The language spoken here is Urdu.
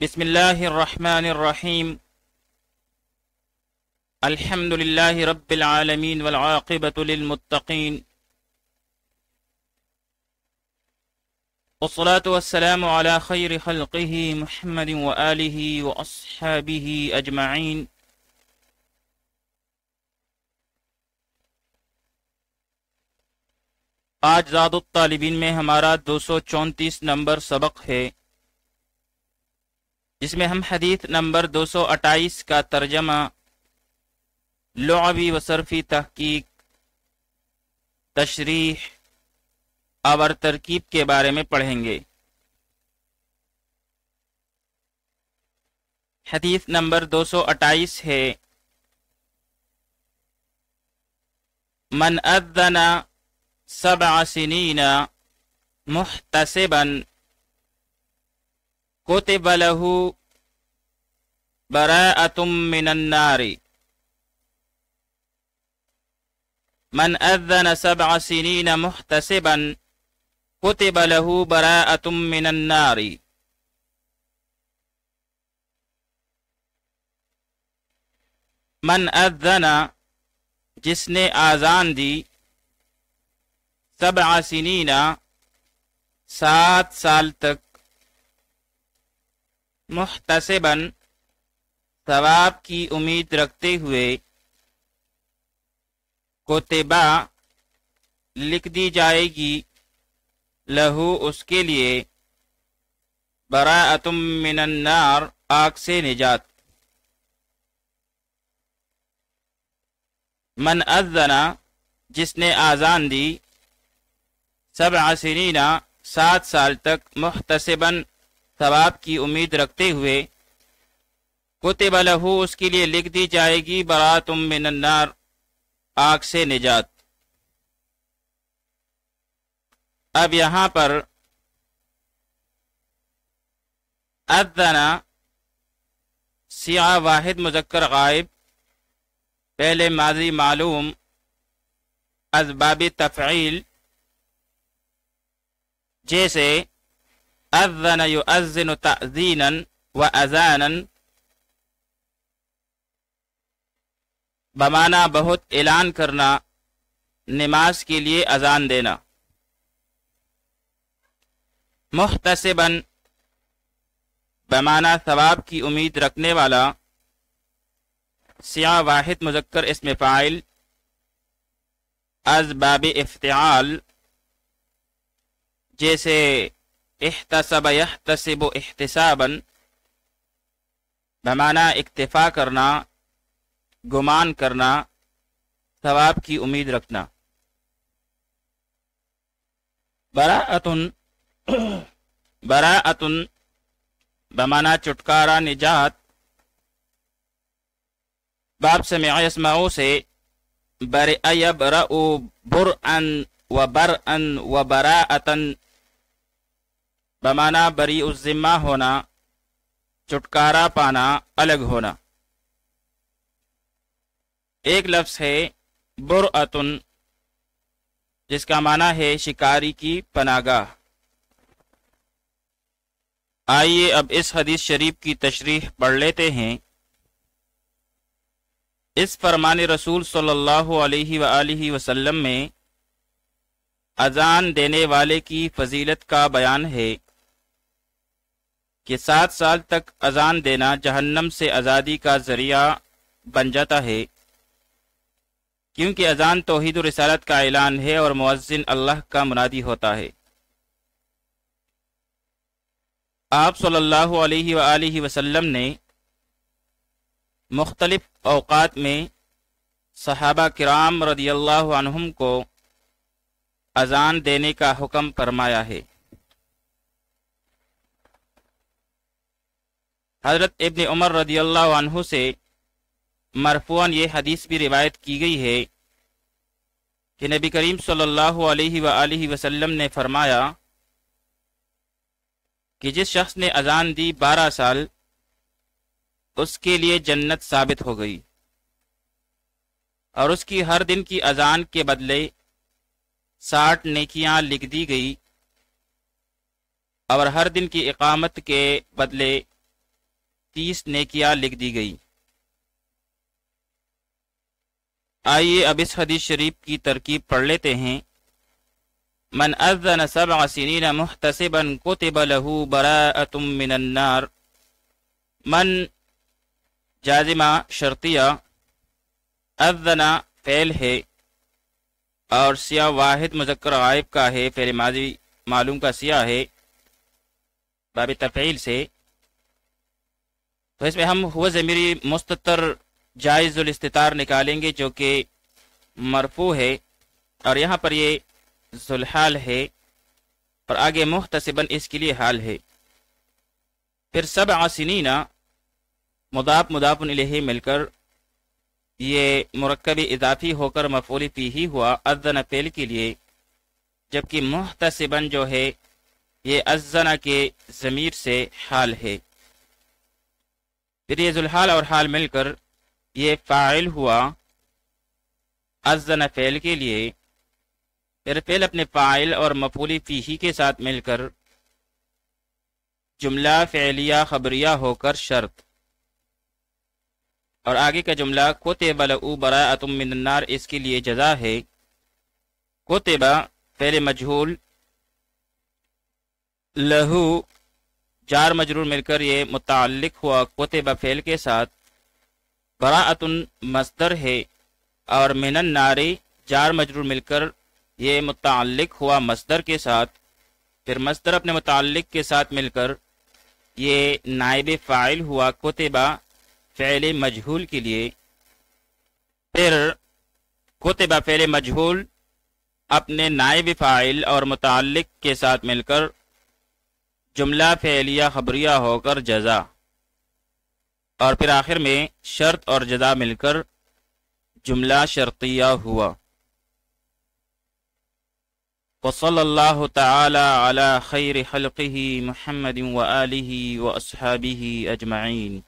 بسم الله الرحمن الرحيم. الحمد لله رب العالمين والعاقبة للمتقين، والصلاة والسلام على خير خلقه محمد وآله وأصحابه أجمعين. آج زاد الطالبین میں ہمارا 234 نمبر سبق ہے، جس میں ہم حدیث نمبر 228 کا ترجمہ لغوی و صرفی تحقیق، تشریح اور ترکیب کے بارے میں پڑھیں گے۔ حدیث نمبر 228 ہے: من اذن 7 سنین محتسبا کتب له براءة من النار۔ من اذن 7 سنین محتسبا کتب له براءة من النار۔ من اذن، جس نے آذان دی، 7 سنین 7 سال تک، محتسبا ثواب کی امید رکھتے ہوئے، کتبہ لکھ دی جائے گی، لہو اس کے لیے، براءۃ من النار آگ سے نجات۔ من اذن، جس نے آذان دی، 7 سنین 7 سال تک، محتسبا ثواب کی امید رکھتے ہوئے، کتب لہو اس کے لیے لکھ دی جائے گی، براءۃ من النار آگ سے نجات۔ اب یہاں پر اذن صیغہ واحد مذکر غائب، پہلے ماضی معلوم، اسباب تفعیل، جیسے اذن یؤذن تأذینا و اذانا، بمعنی بہت اعلان کرنا، نماز کے لیے اذان دینا۔ محتسبا بمعنی ثواب کی امید رکھنے والا، صیغہ واحد مذکر اسم فاعل، اسباب افتعال، جیسے احتسب یحتسب احتسابا، بمعنی اکتفا کرنا، گمان کرنا، ثواب کی امید رکھنا۔ براءۃ بمعنی چھٹکارا، نجات، باب سمع یسمعو سے برئ یبرأ، برءا و برءا و براءۃ، بمعنی بری الذمہ ہونا، چھٹکارا پانا، الگ ہونا۔ ایک لفظ ہے برأۃ، جس کا معنی ہے شکاری کی پناہ گاہ۔ آئیے اب اس حدیث شریف کی تشریح پڑھ لیتے ہیں۔ اس فرمان رسول صلی اللہ علیہ وآلہ وسلم میں اذان دینے والے کی فضیلت کا بیان ہے کہ 7 سال تک اذان دینا جہنم سے آزادی کا ذریعہ بن جاتا ہے، کیونکہ اذان توحید و رسالت کا اعلان ہے اور مؤذن اللہ کا منادی ہوتا ہے۔ آپ صلی اللہ علیہ وآلہ وسلم نے مختلف اوقات میں صحابہ کرام رضی اللہ عنہم کو اذان دینے کا حکم فرمایا ہے۔ حضرت ابن عمر رضی اللہ عنہ سے مرفوعاً یہ حدیث بھی روایت کی گئی ہے کہ نبی کریم صلی اللہ علیہ وآلہ وسلم نے فرمایا کہ جس شخص نے اذان دی 12 سال، اس کے لیے جنت ثابت ہو گئی، اور اس کی ہر دن کی اذان کے بدلے 60 نیکیاں لکھ دی گئی، اور ہر دن کی اقامت کے بدلے 30 نیکیاں لکھ دی گئی۔ آئیے اب اس حدیث شریف کی ترکیب پڑھ لیتے ہیں۔ من اذن 7 سنین محتسبا کتب له براءۃ من النار۔ من جازمہ شرطیہ، اذن فعل ہے اور سیاہ واحد مذکر غائب کا ہے، فعل ماضی معلوم کا سیاہ ہے باب تفعیل سے، تو اس میں ہم ہو ضمیری مستتر جائز الاستتار نکالیں گے جو کہ مرفوع ہے، اور یہاں پر یہ ذوالحال ہے اور آگے محتسباً اس کے لیے حال ہے۔ پھر 7 سنین مضاف مضاف الیہ مل کر یہ مرکب اضافی ہو کر مفعول فیہ ہوا اذن فعل کے لیے، جبکہ محتسباً جو ہے یہ اذن کے ضمیر سے حال ہے۔ پھر یہ ذوالحال اور حال مل کر یہ فاعل ہوا اذن فعل کے لیے، پھر فعل اپنے فاعل اور مفعول فیہ کے ساتھ مل کر جملہ فعلیہ خبریہ ہو کر شرط، اور آگے کا جملہ کتب لہ براءۃ من النار اس کے لیے جزا ہے۔ کتب فعل مجہول، لہو جار مجرور مل کر یہ متعلق ہوا کتب فعل کے ساتھ، براءۃ مصدر ہے اور من النار جار مجرور مل کر یہ متعلق ہوا مصدر کے ساتھ، پھر مصدر اپنے متعلق کے ساتھ مل کر یہ نائب فاعل ہوا کتب فعل مجہول کے لیے، پھر کتب فعل مجہول اپنے نائب فاعل اور متعلق کے ساتھ مل کر جملہ فعلیہ خبریہ ہو کر جزا، اور پھر آخر میں شرط اور جزا مل کر جملہ شرطیہ ہوا۔ وصلی اللہ تعالی علی خیر خلقہ محمد وآلہ واصحابہ اجمعین۔